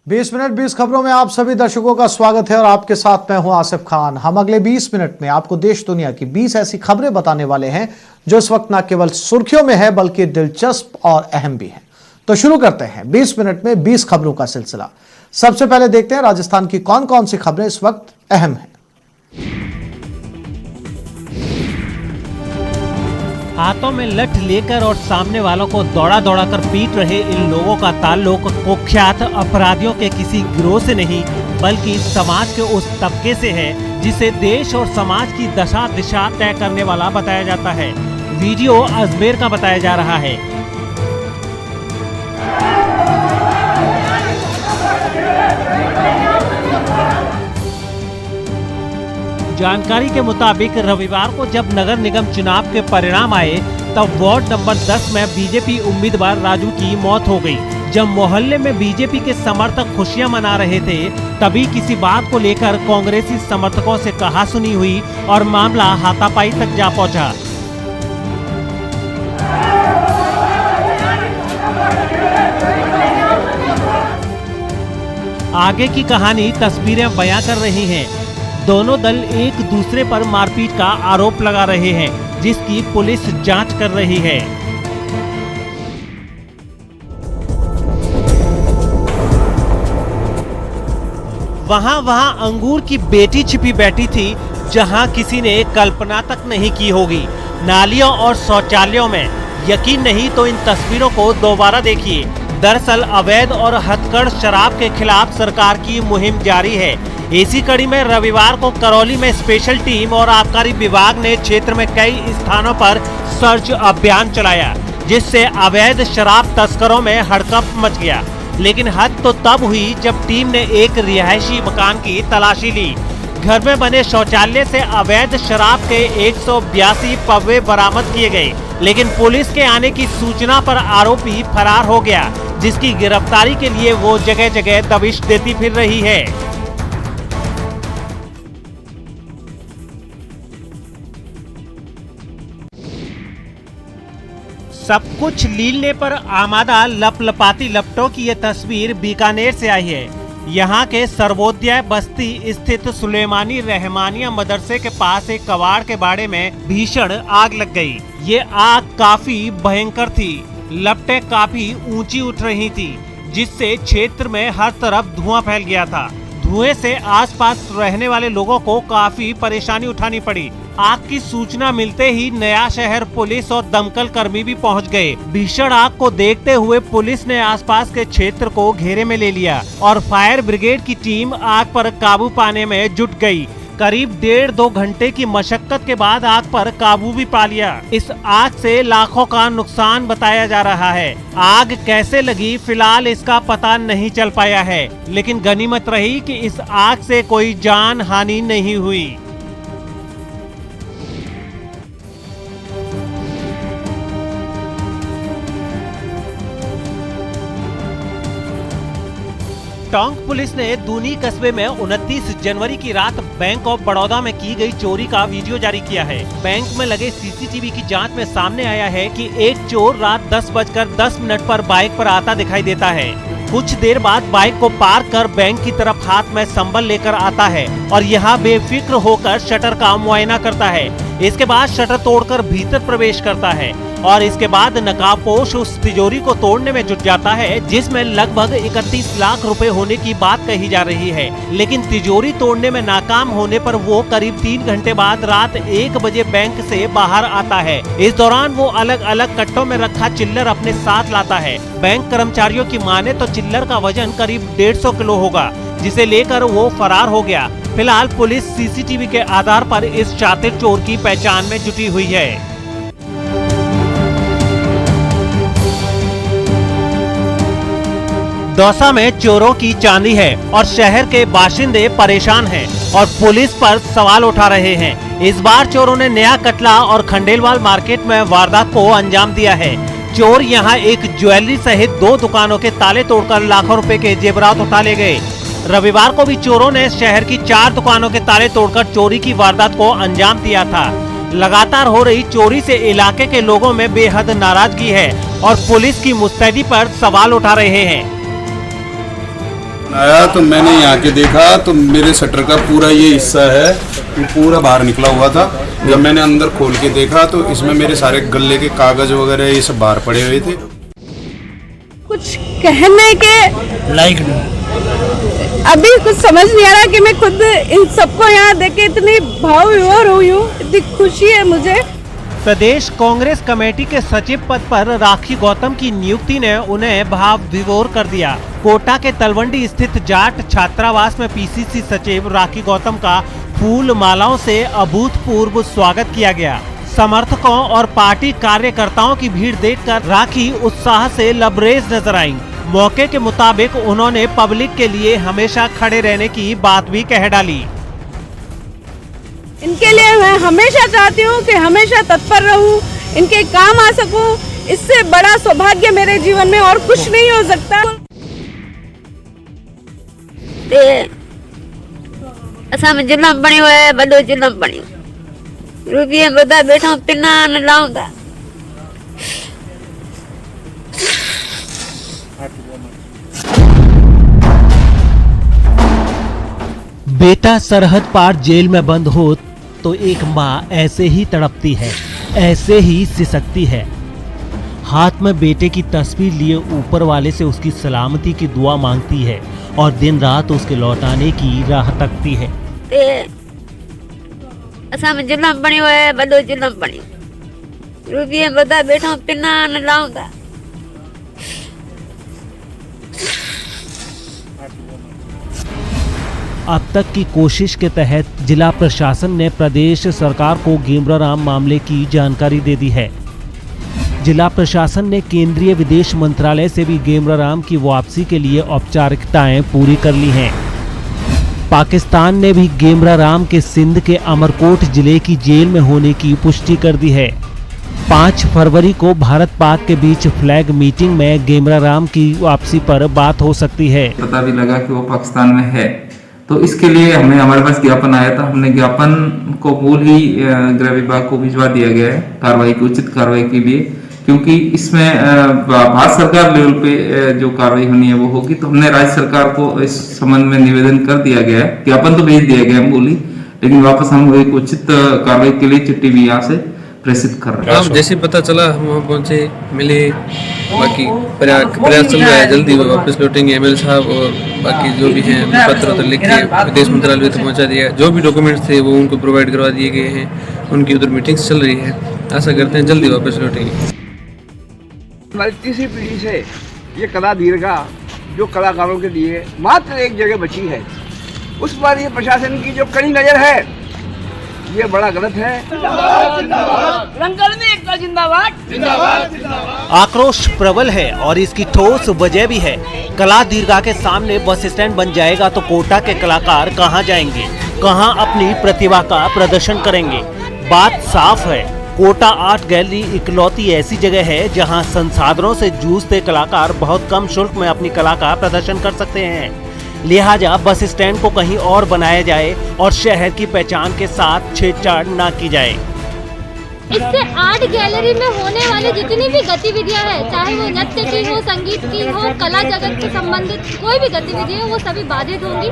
20 minute 20 खबरों में आप सभी दर्शकों का स्वागत है और आपके साथ मैं हूं आसिफ खान। हम अगले 20 मिनट में आपको देश दुनिया की 20 ऐसी खबरें बताने वाले हैं जो इस वक्त न केवल सुर्खियों में है बल्कि दिलचस्प और अहम भी है। तो शुरू करते हैं 20 मिनट में 20 खबरों का सिलसिला। सबसे पहले देखते हैं राजस्थान की कौन कौन सी खबरें इस वक्त अहम है। हाथों में लठ लेकर और सामने वालों को दौड़ा दौड़ा कर पीट रहे इन लोगों का ताल्लुक कुख्यात अपराधियों के किसी गिरोह से नहीं बल्कि समाज के उस तबके से है जिसे देश और समाज की दशा दिशा तय करने वाला बताया जाता है। वीडियो अजमेर का बताया जा रहा है। जानकारी के मुताबिक रविवार को जब नगर निगम चुनाव के परिणाम आए तब वार्ड नंबर 10 में बीजेपी उम्मीदवार राजू की मौत हो गई। जब मोहल्ले में बीजेपी के समर्थक खुशियां मना रहे थे तभी किसी बात को लेकर कांग्रेसी समर्थकों से कहासुनी हुई और मामला हाथापाई तक जा पहुंचा। आगे की कहानी तस्वीरें बयां कर रही हैं। दोनों दल एक दूसरे पर मारपीट का आरोप लगा रहे हैं जिसकी पुलिस जांच कर रही है। वहां अंगूर की बेटी छिपी बैठी थी जहां किसी ने कल्पना तक नहीं की होगी। नालियों और शौचालयों में यकीन नहीं तो इन तस्वीरों को दोबारा देखिए। दरअसल अवैध और हथकढ़ शराब के खिलाफ सरकार की मुहिम जारी है। इसी कड़ी में रविवार को करौली में स्पेशल टीम और आबकारी विभाग ने क्षेत्र में कई स्थानों पर सर्च अभियान चलाया जिससे अवैध शराब तस्करों में हड़कंप मच गया। लेकिन हद तो तब हुई जब टीम ने एक रिहायशी मकान की तलाशी ली। घर में बने शौचालय से अवैध शराब के 182 पव्वे बरामद किए गए। लेकिन पुलिस के आने की सूचना पर आरोपी फरार हो गया जिसकी गिरफ्तारी के लिए वो जगह जगह दबिश देती फिर रही है। सब कुछ लीलने पर आमादा लपलपाती लपटों की ये तस्वीर बीकानेर से आई है। यहाँ के सर्वोदय बस्ती स्थित सुलेमानी रहमानिया मदरसे के पास एक कबाड़ के बाड़े में भीषण आग लग गई। ये आग काफी भयंकर थी। लपटें काफी ऊंची उठ रही थी जिससे क्षेत्र में हर तरफ धुआं फैल गया था। धुएं से आसपास रहने वाले लोगों को काफी परेशानी उठानी पड़ी। आग की सूचना मिलते ही नया शहर पुलिस और दमकल कर्मी भी पहुंच गए। भीषण आग को देखते हुए पुलिस ने आसपास के क्षेत्र को घेरे में ले लिया और फायर ब्रिगेड की टीम आग पर काबू पाने में जुट गई। करीब 1.5-2 घंटे की मशक्कत के बाद आग पर काबू भी पा लिया। इस आग से लाखों का नुकसान बताया जा रहा है। आग कैसे लगी फिलहाल इसका पता नहीं चल पाया है, लेकिन गनीमत रही कि इस आग से कोई जान हानि नहीं हुई। टोंक पुलिस ने दूनी कस्बे में 29 जनवरी की रात बैंक ऑफ बड़ौदा में की गई चोरी का वीडियो जारी किया है। बैंक में लगे सीसीटीवी की जांच में सामने आया है कि एक चोर रात 10:10 पर बाइक पर आता दिखाई देता है। कुछ देर बाद बाइक को पार्क कर बैंक की तरफ हाथ में संबल लेकर आता है और यहाँ बेफिक्र होकर शटर का मुआयना करता है। इसके बाद शटर तोड़कर भीतर प्रवेश करता है और इसके बाद नकाबपोश उस तिजोरी को तोड़ने में जुट जाता है जिसमें लगभग 31 लाख रुपए होने की बात कही जा रही है। लेकिन तिजोरी तोड़ने में नाकाम होने पर वो करीब 3 घंटे बाद रात 1 बजे बैंक से बाहर आता है। इस दौरान वो अलग अलग कट्टों में रखा चिल्लर अपने साथ लाता है। बैंक कर्मचारियों की माने तो चिल्लर का वजन करीब 150 किलो होगा जिसे लेकर वो फरार हो गया। फिलहाल पुलिस सीसीटीवी के आधार पर इस शातिर चोर की पहचान में जुटी हुई है। दौसा में चोरों की चांदी है और शहर के बाशिंदे परेशान हैं और पुलिस पर सवाल उठा रहे हैं। इस बार चोरों ने नया कटला और खंडेलवाल मार्केट में वारदात को अंजाम दिया है। चोर यहां एक ज्वेलरी सहित 2 दुकानों के ताले तोड़कर लाखों रुपए के जेवरात उठा ले गए। रविवार को भी चोरों ने शहर की 4 दुकानों के ताले तोड़कर चोरी की वारदात को अंजाम दिया था। लगातार हो रही चोरी से इलाके के लोगों में बेहद नाराजगी है और पुलिस की मुस्तैदी पर सवाल उठा रहे हैं। आया तो मैंने यहाँ के देखा तो मेरे शटर का पूरा ये हिस्सा है ये पूरा बाहर निकला हुआ था। जब मैंने अंदर खोल के देखा तो इसमें मेरे सारे गले के कागज वगैरह ये सब बाहर पड़े हुए थे। कुछ कहने के लाइक अभी कुछ समझ नहीं आ रहा कि मैं खुद इन सबको यहाँ देख के इतनी भाव विभोर हुई हूँ, इतनी खुशी है मुझे। प्रदेश कांग्रेस कमेटी के सचिव पद पर राखी गौतम की नियुक्ति ने उन्हें भाव विभोर कर दिया। कोटा के तलवंडी स्थित जाट छात्रावास में पीसीसी सचिव राखी गौतम का फूल मालाओं से अभूतपूर्व स्वागत किया गया। समर्थकों और पार्टी कार्यकर्ताओं की भीड़ देखकर राखी उत्साह से लबरेज नजर आईं। मौके के मुताबिक उन्होंने पब्लिक के लिए हमेशा खड़े रहने की बात भी कह डाली। इनके लिए मैं हमेशा चाहती हूँ कि हमेशा तत्पर रहूँ, इनके काम आ सकूँ। इससे बड़ा सौभाग्य मेरे जीवन में और कुछ नहीं हो सकता। असा में जुलम बनी हुआ है, बड़ो जुलम बनी रूपये बता बैठा पिना न लाऊंगा। बेटा सरहद पार जेल में बंद हो तो एक माँ ऐसे ही तड़पती है, ऐसे ही सिसकती है। हाथ में बेटे की तस्वीर लिए ऊपर वाले से उसकी सलामती की दुआ मांगती है और दिन रात उसके लौटाने की राह तकती है। असा में जुलम बनी हुआ है, बड़ो जुलम बनी रूपये बता बैठा पिना न लाऊंगा। अब तक की कोशिश के तहत जिला प्रशासन ने प्रदेश सरकार को गेमराराम मामले की जानकारी दे दी है। जिला प्रशासन ने केंद्रीय विदेश मंत्रालय से भी गेमराराम की वापसी के लिए औपचारिकताएं पूरी कर ली हैं। पाकिस्तान ने भी गेमराराम के सिंध के अमरकोट जिले की जेल में होने की पुष्टि कर दी है। 5 फरवरी को भारत पाक के बीच फ्लैग मीटिंग में गेमराराम की वापसी पर बात हो सकती है। पता भी लगा कि वो पाकिस्तान में है, तो इसके लिए हमारे पास ज्ञापन आया था। हमने ज्ञापन को मूल ही गृह विभाग को भिजवा दिया गया है कार्रवाई की, उचित कार्रवाई के लिए, क्योंकि इसमें भारत सरकार लेवल पे जो कार्रवाई होनी है वो होगी। तो हमने राज्य सरकार को इस संबंध में निवेदन कर दिया गया है, ज्ञापन तो भेज दिया गया है मूल ही, लेकिन वापस हम एक उचित कार्रवाई के लिए चिट्ठी भी यहाँ से प्रेषित कर रहे हैं। जैसे पता चला हम वहाँ पहुँचे, मिले, बाकी प्रयास चल रहा है, जल्दी वो वापस लौटेंगे। एमएलए साहब और बाकी जो भी हैं पत्र तो लिख के विदेश मंत्रालय तक पहुँचा दिया। जो भी डॉक्यूमेंट्स थे वो उनको प्रोवाइड करवा दिए गए हैं। उनकी उधर मीटिंग्स चल रही है, आशा करते हैं जल्दी वापस लौटेंगे। हमारी तीसरी पीढ़ी से ये कला दीर्घा जो कलाकारों के लिए मात्र एक जगह बची है, उस पर ये प्रशासन की जो कड़ी नजर है ये बड़ा गलत है। आक्रोश प्रबल है और इसकी ठोस वजह भी है। कला दीर्घा के सामने बस स्टैंड बन जाएगा तो कोटा के कलाकार कहां जाएंगे, कहां अपनी प्रतिभा का प्रदर्शन करेंगे। बात साफ है, कोटा आर्ट गैलरी इकलौती ऐसी जगह है जहां संसाधनों से जूझते कलाकार बहुत कम शुल्क में अपनी कला का प्रदर्शन कर सकते हैं। लिहाजा बस स्टैंड को कहीं और बनाया जाए और शहर की पहचान के साथ छेड़छाड़ न की जाए। इससे आर्ट गैलरी में होने वाली जितनी भी गतिविधियां हैं, चाहे वो नृत्य की हो, संगीत की हो, कला जगत से संबंधित कोई भी गतिविधि हो, वो सभी बाधित होंगी।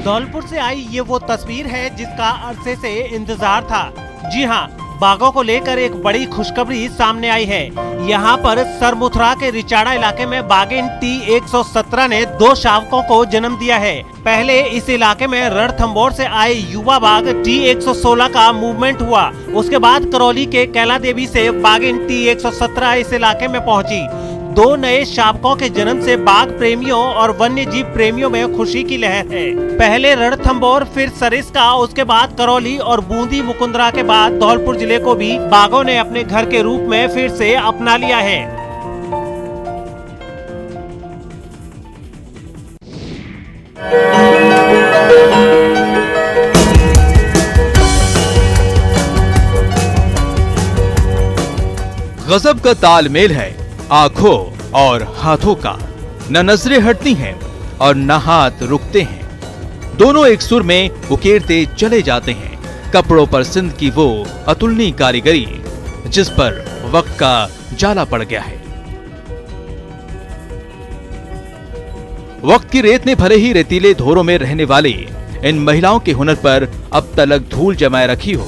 धौलपुर से आई ये वो तस्वीर है जिसका अरसे से इंतजार था। जी हाँ, बाघों को लेकर एक बड़ी खुशखबरी सामने आई है। यहाँ पर सरमुथरा के रिचाड़ा इलाके में बाघिन T117 ने 2 शावकों को जन्म दिया है। पहले इस इलाके में रणथंभौर से आए युवा बाघ T116 का मूवमेंट हुआ। उसके बाद करौली के कैला देवी से बाघिन T117 इस इलाके में पहुंची। 2 नए शावकों के जन्म से बाघ प्रेमियों और वन्य जीव प्रेमियों में खुशी की लहर है। पहले रणथंभौर, फिर सरिस्का, उसके बाद करौली और बूंदी मुकुंदरा के बाद धौलपुर जिले को भी बाघों ने अपने घर के रूप में फिर से अपना लिया है। गजब का तालमेल है आंखों और हाथों का। न नजरें हटती हैं और न हाथ रुकते हैं। दोनों एक सुर में उकेरते चले जाते हैं। कपड़ों पर सिंध की वो अतुलनीय कारीगरी जिस पर वक्त का जाला पड़ गया है। वक्त की रेत ने भले ही रेतीले धोरों में रहने वाली इन महिलाओं के हुनर पर अब तलक धूल जमाए रखी हो,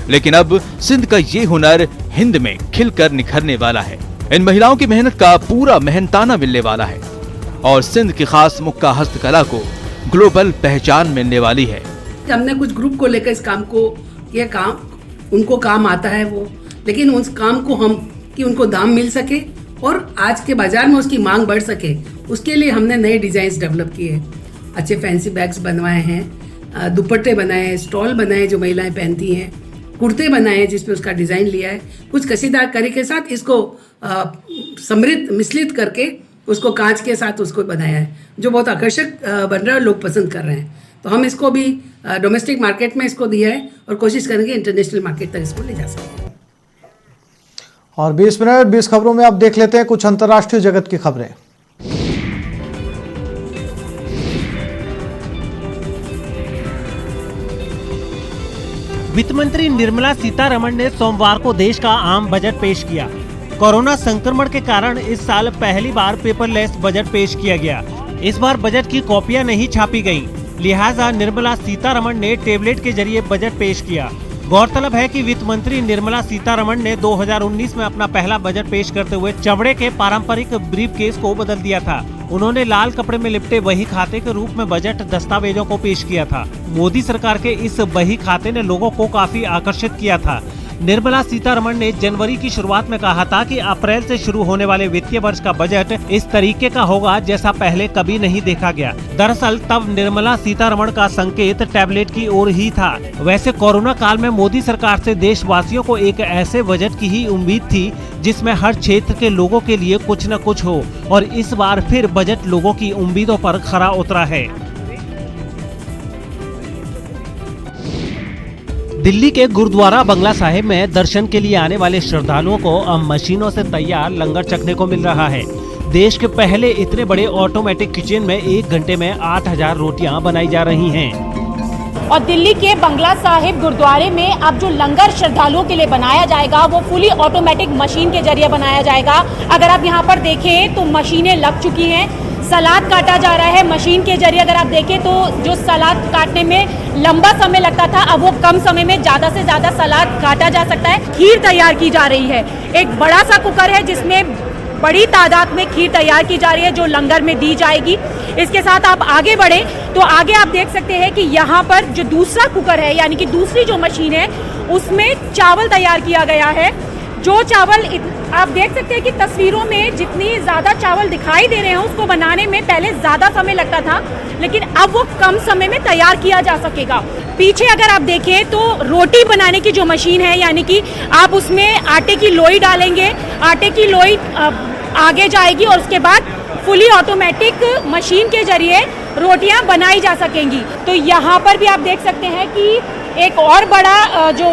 लेकिन अब सिंध का ये हुनर हिंद में खिलकर निखरने वाला है। इन महिलाओं की मेहनत का पूरा मेहनताना मिलने वाला है और सिंध की खास मुक्का हस्तकला को ग्लोबल पहचान मिलने वाली है। हमने कुछ ग्रुप को लेकर इस काम को, ये काम उनको काम आता है वो, लेकिन उस काम को हम कि उनको दाम मिल सके और आज के बाजार में उसकी मांग बढ़ सके, उसके लिए हमने नए डिजाइन डेवलप किए। अच्छे फैंसी बैग्स बनवाए हैं, दुपट्टे बनाए हैं, स्टॉल बनाए जो महिलाएं पहनती हैं, कुर्ते बनाए हैं जिसपे उसका डिजाइन लिया है, कुछ कशीदार करी के साथ इसको समृद्ध मिश्रित करके उसको कांच के साथ उसको बनाया है, जो बहुत आकर्षक बन रहा है और लोग पसंद कर रहे हैं। तो हम इसको भी डोमेस्टिक मार्केट में इसको दिया है और कोशिश करेंगे इंटरनेशनल मार्केट तक इसको ले जा सकें। और 20 मिनट 20 खबरों में आप देख लेते हैं कुछ अंतर्राष्ट्रीय जगत की खबरें। वित्त मंत्री निर्मला सीतारमण ने सोमवार को देश का आम बजट पेश किया। कोरोना संक्रमण के कारण इस साल पहली बार पेपरलेस बजट पेश किया गया। इस बार बजट की कॉपियां नहीं छापी गईं, लिहाजा निर्मला सीतारमण ने टेबलेट के जरिए बजट पेश किया। गौरतलब है कि वित्त मंत्री निर्मला सीतारमण ने 2019 में अपना पहला बजट पेश करते हुए चमड़े के पारंपरिक ब्रीफकेस को बदल दिया था। उन्होंने लाल कपड़े में लिपटे बही खाते के रूप में बजट दस्तावेजों को पेश किया था। मोदी सरकार के इस बही खाते ने लोगों को काफी आकर्षित किया था। निर्मला सीतारमण ने जनवरी की शुरुआत में कहा था कि अप्रैल से शुरू होने वाले वित्तीय वर्ष का बजट इस तरीके का होगा जैसा पहले कभी नहीं देखा गया। दरअसल तब निर्मला सीतारमण का संकेत टैबलेट की ओर ही था। वैसे कोरोना काल में मोदी सरकार से देशवासियों को एक ऐसे बजट की ही उम्मीद थी जिसमें हर क्षेत्र के लोगों के लिए कुछ न कुछ हो, और इस बार फिर बजट लोगों की उम्मीदों पर खरा उतरा है। दिल्ली के गुरुद्वारा बंगला साहिब में दर्शन के लिए आने वाले श्रद्धालुओं को अब मशीनों से तैयार लंगर चखने को मिल रहा है। देश के पहले इतने बड़े ऑटोमेटिक किचन में 1 घंटे में 8000 रोटियां बनाई जा रही हैं। और दिल्ली के बंगला साहिब गुरुद्वारे में अब जो लंगर श्रद्धालुओं के लिए बनाया जाएगा वो फुली ऑटोमेटिक मशीन के जरिए बनाया जाएगा। अगर आप यहाँ पर देखें तो मशीनें लग चुकी हैं, सलाद काटा जा रहा है मशीन के जरिए। अगर आप देखें तो जो सलाद काटने में लंबा समय लगता था, अब वो कम समय में ज़्यादा से ज़्यादा सलाद काटा जा सकता है। खीर तैयार की जा रही है, एक बड़ा सा कुकर है जिसमें बड़ी तादाद में खीर तैयार की जा रही है जो लंगर में दी जाएगी। इसके साथ आप आगे बढ़े तो आगे आप देख सकते हैं कि यहाँ पर जो दूसरा कुकर है यानी कि दूसरी जो मशीन है उसमें चावल तैयार किया गया है। जो चावल आप देख सकते हैं कि तस्वीरों में जितनी ज़्यादा चावल दिखाई दे रहे हैं उसको बनाने में पहले ज़्यादा समय लगता था, लेकिन अब वो कम समय में तैयार किया जा सकेगा। पीछे अगर आप देखें तो रोटी बनाने की जो मशीन है यानी कि आप उसमें आटे की लोई डालेंगे, आटे की लोई आगे जाएगी और उसके बाद फुली ऑटोमेटिक मशीन के जरिए रोटियां बनाई जा सकेंगी। तो यहाँ पर भी आप देख सकते हैं कि एक और बड़ा जो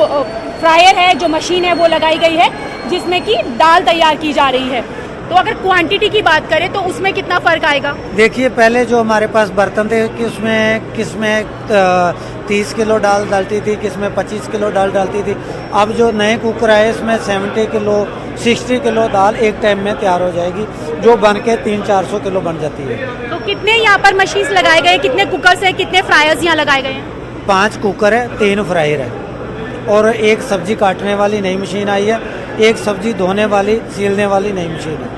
फ्रायर है, जो मशीन है वो लगाई गई है जिसमें कि दाल तैयार की जा रही है। तो अगर क्वांटिटी की बात करें तो उसमें कितना फ़र्क आएगा? देखिए, पहले जो हमारे पास बर्तन थे कि उसमें किसमें 30 किलो दाल डालती थी, किसमें 25 किलो दाल डालती थी। अब जो नए कुकर आए इसमें 70 किलो 60 किलो दाल एक टाइम में तैयार हो जाएगी, जो बन के 300-400 किलो बन जाती है। तो कितने यहाँ पर मशीन्स लगाए गए, कितने कुकर है, कितने फ्रायर्स यहाँ लगाए गए हैं? 5 कुकर है, 3 फ्रायर है और एक सब्जी काटने वाली नई मशीन आई है, एक सब्जी धोने वाली सीलने वाली नई मशीन है।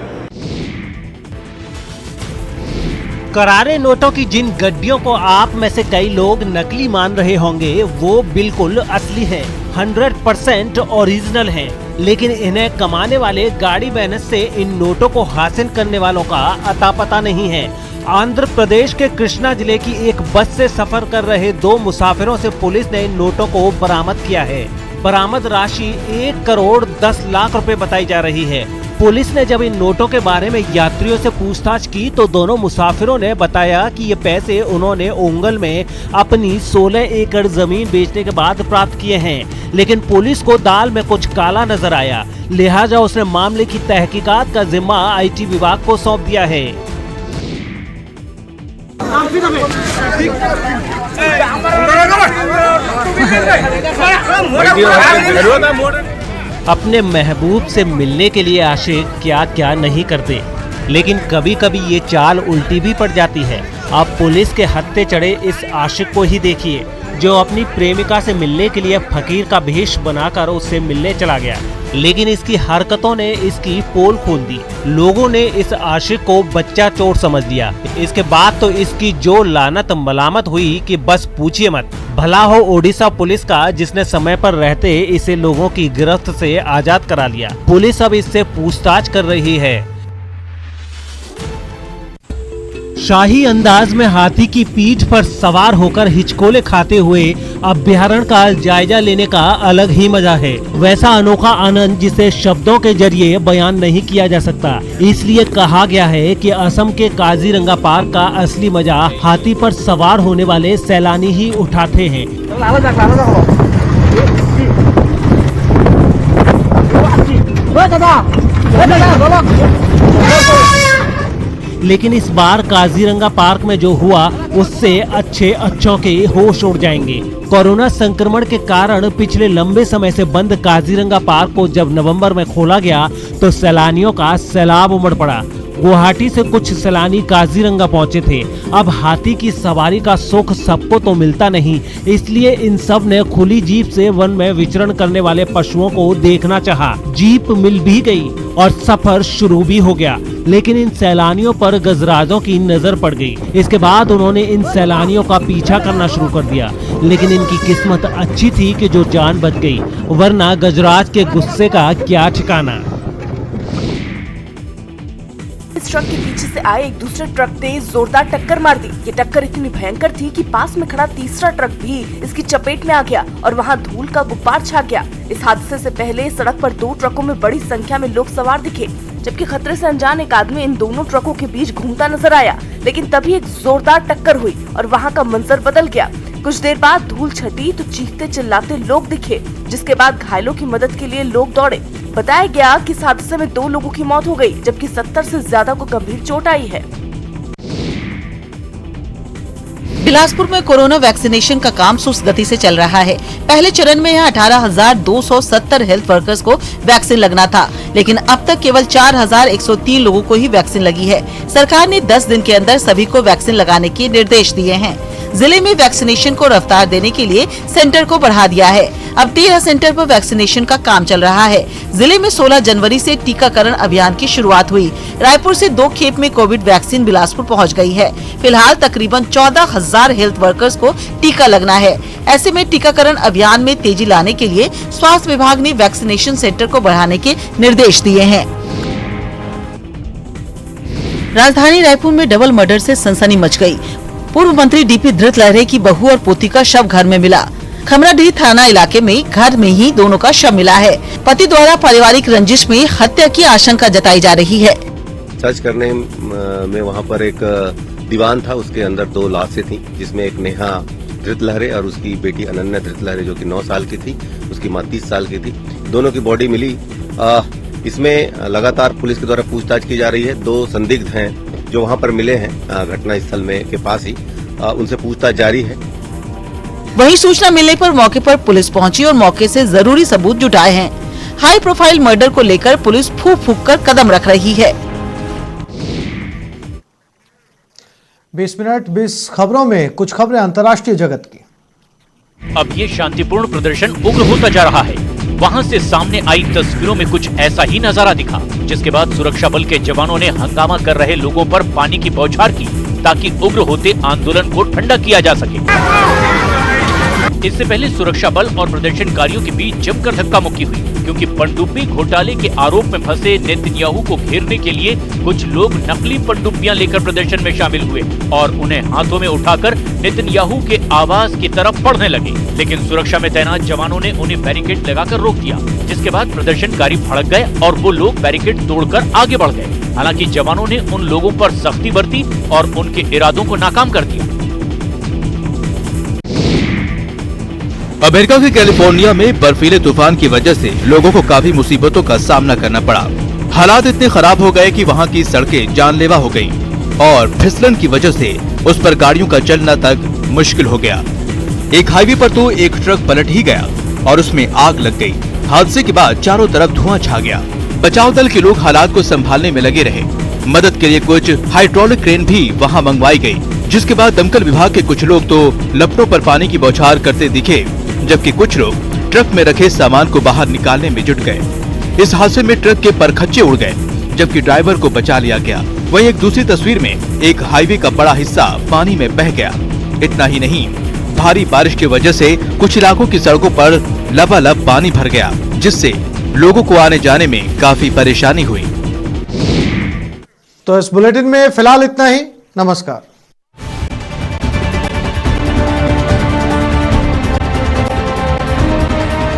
करारे नोटों की जिन गड्डियों को आप में से कई लोग नकली मान रहे होंगे वो बिल्कुल असली है, 100% ओरिजिनल है। लेकिन इन्हें कमाने वाले गाड़ी मेहनत से इन नोटों को हासिल करने वालों का अता पता नहीं है। आंध्र प्रदेश के कृष्णा जिले की एक बस से सफर कर रहे 2 मुसाफिरों से पुलिस ने इन नोटों को बरामद किया है। बरामद राशि 1 करोड़ 10 लाख रुपए बताई जा रही है। पुलिस ने जब इन नोटों के बारे में यात्रियों से पूछताछ की तो दोनों मुसाफिरों ने बताया कि ये पैसे उन्होंने ओंगल में अपनी 16 एकड़ जमीन बेचने के बाद प्राप्त किए हैं। लेकिन पुलिस को दाल में कुछ काला नजर आया, लिहाजा उसने मामले की तहकीकात का जिम्मा IT विभाग को सौंप दिया है। अपने महबूब से मिलने के लिए आशिक क्या क्या नहीं करते, लेकिन कभी कभी ये चाल उल्टी भी पड़ जाती है। अब पुलिस के हत्थे चढ़े इस आशिक को ही देखिए, जो अपनी प्रेमिका से मिलने के लिए फकीर का भेष बनाकर उससे मिलने चला गया, लेकिन इसकी हरकतों ने इसकी पोल खोल दी। लोगों ने इस आशिक को बच्चा चोर समझ लिया। इसके बाद तो इसकी जो लानत मलामत हुई कि बस पूछिए मत। भला हो ओडिशा पुलिस का, जिसने समय पर रहते इसे लोगों की गिरफ्त से आजाद करा लिया। पुलिस अब इससे पूछताछ कर रही है। शाही अंदाज में हाथी की पीठ पर सवार होकर हिचकोले खाते हुए अभ्यारण्य का जायजा लेने का अलग ही मजा है। वैसा अनोखा आनंद जिसे शब्दों के जरिए बयान नहीं किया जा सकता। इसलिए कहा गया है कि असम के काजीरंगा पार्क का असली मजा हाथी पर सवार होने वाले सैलानी ही उठाते हैं। लेकिन इस बार काजीरंगा पार्क में जो हुआ उससे अच्छों के होश उड़ जाएंगे। कोरोना संक्रमण के कारण पिछले लंबे समय से बंद काजीरंगा पार्क को जब नवंबर में खोला गया तो सैलानियों का सैलाब उमड़ पड़ा। गुवाहाटी से कुछ सैलानी काजीरंगा पहुंचे थे। अब हाथी की सवारी का सुख सबको तो मिलता नहीं, इसलिए इन सब ने खुली जीप से वन में विचरण करने वाले पशुओं को देखना चाहा। जीप मिल भी गई और सफर शुरू भी हो गया, लेकिन इन सैलानियों पर गजराजों की नजर पड़ गई। इसके बाद उन्होंने इन सैलानियों का पीछा करना शुरू कर दिया, लेकिन इनकी किस्मत अच्छी थी कि जो जान बच गई, वरना गजराज के गुस्से का क्या ठिकाना। इस ट्रक के पीछे से आए एक दूसरे ट्रक ने जोरदार टक्कर मार दी। ये टक्कर इतनी भयंकर थी कि पास में खड़ा तीसरा ट्रक भी इसकी चपेट में आ गया और वहां धूल का गुब्बार छा गया। इस हादसे से पहले सड़क पर 2 ट्रकों में बड़ी संख्या में लोग सवार दिखे, जबकि खतरे से अनजान एक आदमी इन दोनों ट्रकों के बीच घूमता नजर आया। लेकिन तभी एक जोरदार टक्कर हुई और वहाँ का मंजर बदल गया। कुछ देर बाद धूल छटी तो चीखते चिल्लाते लोग दिखे, जिसके बाद घायलों की मदद के लिए लोग दौड़े। बताया गया कि इस हादसे में 2 लोगों की मौत हो गई, जबकि 70 से ज्यादा को गंभीर चोट आई है। बिलासपुर में कोरोना वैक्सीनेशन का काम सुस्त गति से चल रहा है। पहले चरण में यहाँ 18,270 हेल्थ वर्कर्स को वैक्सीन लगना था, लेकिन अब तक केवल 4,103 लोगों को ही वैक्सीन लगी है। सरकार ने 10 दिन के अंदर सभी को वैक्सीन लगाने के निर्देश दिए हैं। जिले में वैक्सीनेशन को रफ्तार देने के लिए सेंटर को बढ़ा दिया है। अब 13 सेंटर पर वैक्सीनेशन का काम चल रहा है। जिले में 16 जनवरी से टीकाकरण अभियान की शुरुआत हुई। रायपुर से 2 खेप में कोविड वैक्सीन बिलासपुर पहुंच गई है। फिलहाल तकरीबन 14,000 हेल्थ वर्कर्स को टीका लगना है। ऐसे में टीकाकरण अभियान में तेजी लाने के लिए स्वास्थ्य विभाग ने वैक्सीनेशन सेंटर को बढ़ाने के निर्देश दिए हैं। राजधानी रायपुर में डबल मर्डर से सनसनी मच गई। पूर्व मंत्री डीपी धृतलहरे की बहू और पोती का शव घर में मिला। खमराडीह थाना इलाके में घर में ही दोनों का शव मिला है। पति द्वारा पारिवारिक रंजिश में हत्या की आशंका जताई जा रही है। सर्च करने में वहां पर एक दीवान था, उसके अंदर 2 लाशें थी, जिसमें एक नेहा धृतलहरे और उसकी बेटी अनन्या धृतलहरे जो कि 9 साल की थी, उसकी मां 30 साल की थी। दोनों की बॉडी मिली। इसमें लगातार पुलिस के द्वारा पूछताछ की जा रही है। 2 संदिग्ध हैं जो वहां पर मिले हैं घटना स्थल में के पास ही, उनसे पूछताछ जारी है। वहीं सूचना मिलने पर मौके पर पुलिस पहुंची और मौके से जरूरी सबूत जुटाए हैं। हाई प्रोफाइल मर्डर को लेकर पुलिस फूंक फूंक कर कदम रख रही है। 20 मिनट 20 खबरों में कुछ खबरें अंतर्राष्ट्रीय जगत की। अब ये शांतिपूर्ण प्रदर्शन उग्र होता जा रहा है। वहां से सामने आई तस्वीरों में कुछ ऐसा ही नजारा दिखा, जिसके बाद सुरक्षा बल के जवानों ने हंगामा कर रहे लोगों पर पानी की बौछार की ताकि उग्र होते आंदोलन को ठंडा किया जा सके। इससे पहले सुरक्षा बल और प्रदर्शनकारियों के बीच जमकर धक्का मुक्की हुई, क्योंकि पनडुब्बी घोटाले के आरोप में फंसे नेतन्याहू को घेरने के लिए कुछ लोग नकली पनडुब्बियां लेकर प्रदर्शन में शामिल हुए और उन्हें हाथों में उठाकर नेतन्याहू के आवास की तरफ बढ़ने लगे। लेकिन सुरक्षा में तैनात जवानों ने उन्हें बैरिकेड लगाकर रोक दिया, जिसके बाद प्रदर्शनकारी भड़क गए और वो लोग बैरिकेड तोड़कर आगे बढ़ गए। हालांकि जवानों ने उन लोगों पर सख्ती बरती और उनके इरादों को नाकाम कर दिया। अमेरिका के कैलिफोर्निया में बर्फीले तूफान की वजह से लोगों को काफी मुसीबतों का सामना करना पड़ा। हालात इतने खराब हो गए कि वहां की सड़कें जानलेवा हो गईं और फिसलन की वजह से उस पर गाड़ियों का चलना तक मुश्किल हो गया। एक हाईवे पर तो एक ट्रक पलट ही गया और उसमें आग लग गई। हादसे के बाद चारों तरफ धुआं छा गया। बचाव दल के लोग हालात को संभालने में लगे रहे। मदद के लिए कुछ हाइड्रोलिक क्रेन भी वहां मंगवाई गई, जिसके बाद दमकल विभाग के कुछ लोग तो लपटों पर पानी की बौछार करते दिखे, जबकि कुछ लोग ट्रक में रखे सामान को बाहर निकालने में जुट गए। इस हादसे में ट्रक के परखच्चे उड़ गए, जबकि ड्राइवर को बचा लिया गया। वहीं एक दूसरी तस्वीर में एक हाईवे का बड़ा हिस्सा पानी में बह गया। इतना ही नहीं, भारी बारिश की वजह से कुछ इलाकों की सड़कों पर लबालब पानी भर गया, जिससे लोगों को आने जाने में काफी परेशानी हुई। तो इस बुलेटिन में फिलहाल इतना ही। नमस्कार।